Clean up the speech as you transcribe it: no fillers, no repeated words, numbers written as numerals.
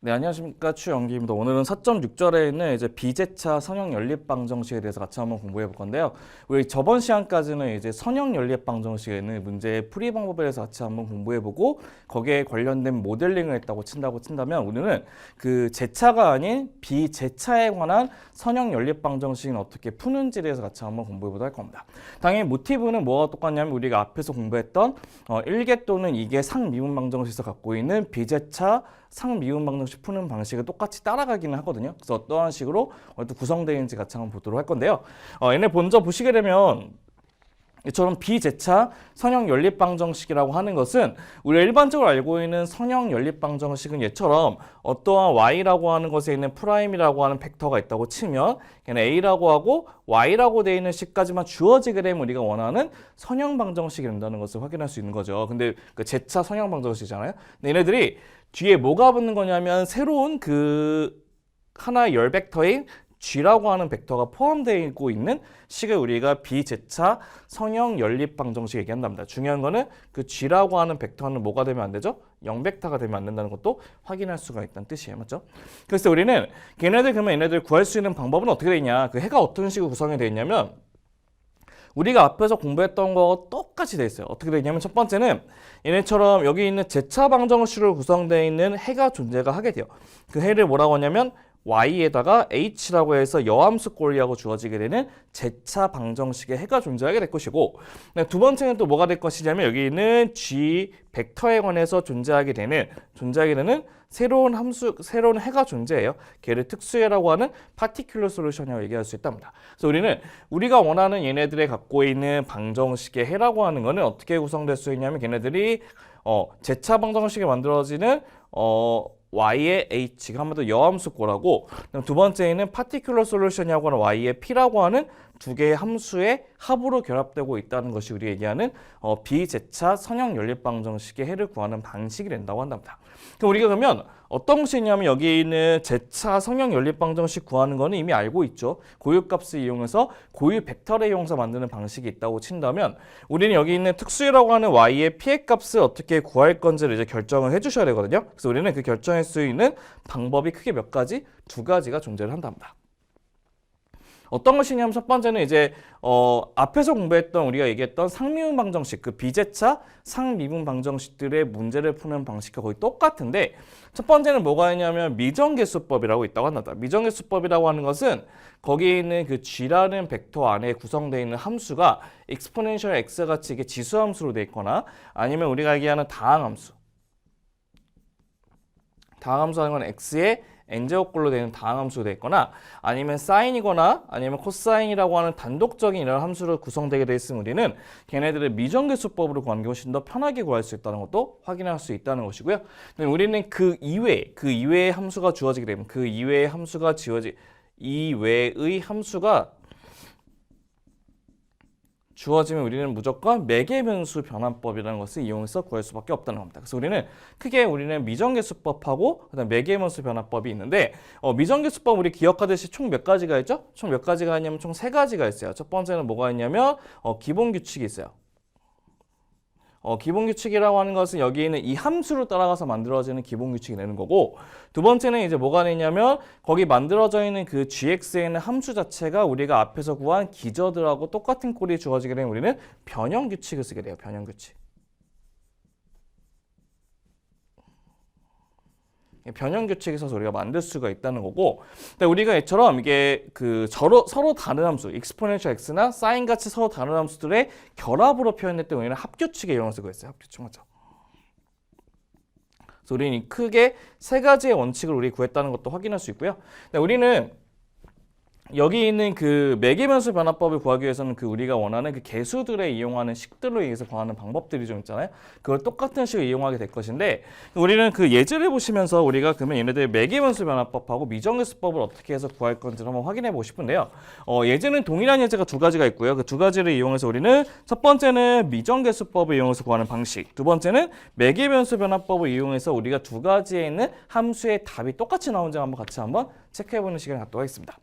네, 안녕하십니까. 추영기입니다. 오늘은 4.6절에 있는 이제 비제차 선형 연립 방정식에 대해서 같이 한번 공부해 볼 건데요. 우리 저번 시간까지는 이제 선형 연립 방정식에 있는 문제의 풀이 방법에 대해서 같이 한번 공부해 보고 거기에 관련된 모델링을 했다고 친다면 오늘은 그 제차가 아닌 비제차에 관한 선형 연립 방정식은 어떻게 푸는지에 대해서 같이 한번 공부해 보도록 할 겁니다. 당연히 모티브는 뭐가 똑같냐면 우리가 앞에서 공부했던 1개 또는 2개 상미분 방정식에서 갖고 있는 비제차 상미분 방정식 푸는 방식을 똑같이 따라가기는 하거든요. 그래서 어떠한 식으로 구성되어 있는지 같이 한번 보도록 할 건데요. 얘네 먼저 보시게 되면 이처럼 비제차 선형 연립 방정식이라고 하는 것은 우리가 일반적으로 알고 있는 선형 연립 방정식은 얘처럼 어떠한 y라고 하는 것에 있는 프라임이라고 하는 벡터가 있다고 치면 걔는 a라고 하고 y라고 되어 있는 식까지만 주어지게 되면 우리가 원하는 선형 방정식이 된다는 것을 확인할 수 있는 거죠. 근데 그 제차 선형 방정식이잖아요. 근데 얘네들이 뒤에 뭐가 붙는 거냐면 새로운 그 하나의 열 벡터인 g라고 하는 벡터가 포함되어 있는 식을 우리가 비제차 선형 연립 방정식 얘기한답니다. 중요한 거는 그 g라고 하는 벡터는 뭐가 되면 안 되죠? 0벡터가 되면 안 된다는 것도 확인할 수가 있다는 뜻이에요. 맞죠? 그래서 우리는 그러면 얘네들 구할 수 있는 방법은 어떻게 되냐? 그 해가 어떤 식으로 구성이 되어 있냐면 우리가 앞에서 공부했던 거 똑같이 돼 있어요. 어떻게 되어 있냐면 첫 번째는 얘네처럼 여기 있는 제차 방정식으로 구성되어 있는 해가 존재가 하게 돼요. 그 해를 뭐라고 하냐면 y에다가 h라고 해서 여함수 꼴이라고 주어지게 되는 제차 방정식의 해가 존재하게 될 것이고, 두 번째는 또 뭐가 될 것이냐면 여기 있는 g 벡터에 관해서 존재하게 되는 새로운 해가 존재해요. 걔를 특수해라고 하는 particular solution이라고 얘기할 수 있답니다. 그래서 우리가 원하는 얘네들의 갖고 있는 방정식의 해라고 하는 거는 어떻게 구성될 수 있냐면 걔네들이 제차 방정식이 만들어지는 y의 h가 한번 더 여함수 꼴하고 두 번째는 particular solution이라고 하는 y의 p라고 하는 두 개의 함수의 합으로 결합되고 있다는 것이 우리가 얘기하는 비제차 선형 연립 방정식의 해를 구하는 방식이 된다고 한답니다. 그럼 우리가 그러면 어떤 것이 있냐면 여기 있는 제차 선형 연립 방정식 구하는 거는 이미 알고 있죠. 고유값을 이용해서 고유 벡터를 이용해서 만드는 방식이 있다고 친다면 우리는 여기 있는 특수이라고 하는 y의 p의 값을 어떻게 구할 건지를 이제 결정을 해주셔야 되거든요. 그래서 우리는 그 결정할 수 있는 방법이 크게 몇 가지? 두 가지가 존재를 한답니다. 어떤 것이냐면 첫 번째는 이제 앞에서 공부했던 우리가 얘기했던 상미분 방정식, 그 비제차 상미분 방정식들의 문제를 푸는 방식과 거의 똑같은데 첫 번째는 뭐가 있냐면 미정계수법이라고 있다고 한다. 미정계수법이라고 하는 것은 거기에 있는 그 g라는 벡터 안에 구성되어 있는 함수가 exponential x 같이 이게 지수함수로 되어 있거나 아니면 우리가 얘기하는 다항함수 하는 건 x의 n제곱꼴로 되는 다항함수가 되어 있거나 아니면 사인이거나 아니면 코사인이라고 하는 단독적인 이런 함수로 구성되게 되어 있으면 우리는 걔네들을 미정계수법으로 구하는 게 훨씬 더 편하게 구할 수 있다는 것도 확인할 수 있다는 것이고요. 우리는 그 이외의 함수가 주어지게 되면 이외의 함수가 주어지면 우리는 무조건 매개변수 변환법이라는 것을 이용해서 구할 수밖에 없다는 겁니다. 그래서 우리는 미정계수법하고 그다음 매개변수 변환법이 있는데 미정계수법 우리 기억하듯이 총 몇 가지가 있죠? 총 몇 가지가 있냐면 총 세 가지가 있어요. 첫 번째는 뭐가 있냐면 기본규칙이 있어요. 기본규칙이라고 하는 것은 여기 있는 이 함수로 따라가서 만들어지는 기본규칙이 되는 거고 두 번째는 이제 뭐가 되냐면 거기 만들어져 있는 그 gx에 있는 함수 자체가 우리가 앞에서 구한 기저들하고 똑같은 꼴이 주어지게 되면 우리는 변형규칙을 쓰게 돼요. 변형규칙. 변형규칙에 있어서 우리가 만들 수가 있다는 거고 근데 우리가 이처럼 이게 그 서로 다른 함수 exponential x나 sin 같이 서로 다른 함수들의 결합으로 표현했을 때 우리는 합규칙의 이용을 쓰고 있어요. 합규칙 맞죠? 그래서 우리는 크게 세 가지의 원칙을 우리 구했다는 것도 확인할 수 있고요. 근데 우리는 여기 있는 그 매개변수 변화법을 구하기 위해서는 그 우리가 원하는 그 개수들에 이용하는 식들로 의해서 구하는 방법들이 좀 있잖아요. 그걸 똑같은 식으로 이용하게 될 것인데 우리는 그 예제를 보시면서 우리가 그러면 얘네들 매개변수 변화법하고 미정계수법을 어떻게 해서 구할 건지 한번 확인해 보고 싶은데요. 예제는 동일한 예제가 두 가지가 있고요. 그 두 가지를 이용해서 우리는 첫 번째는 미정계수법을 이용해서 구하는 방식, 두 번째는 매개변수 변화법을 이용해서 우리가 두 가지에 있는 함수의 답이 똑같이 나오는지 한번 같이 체크해 보는 시간을 갖도록 하겠습니다.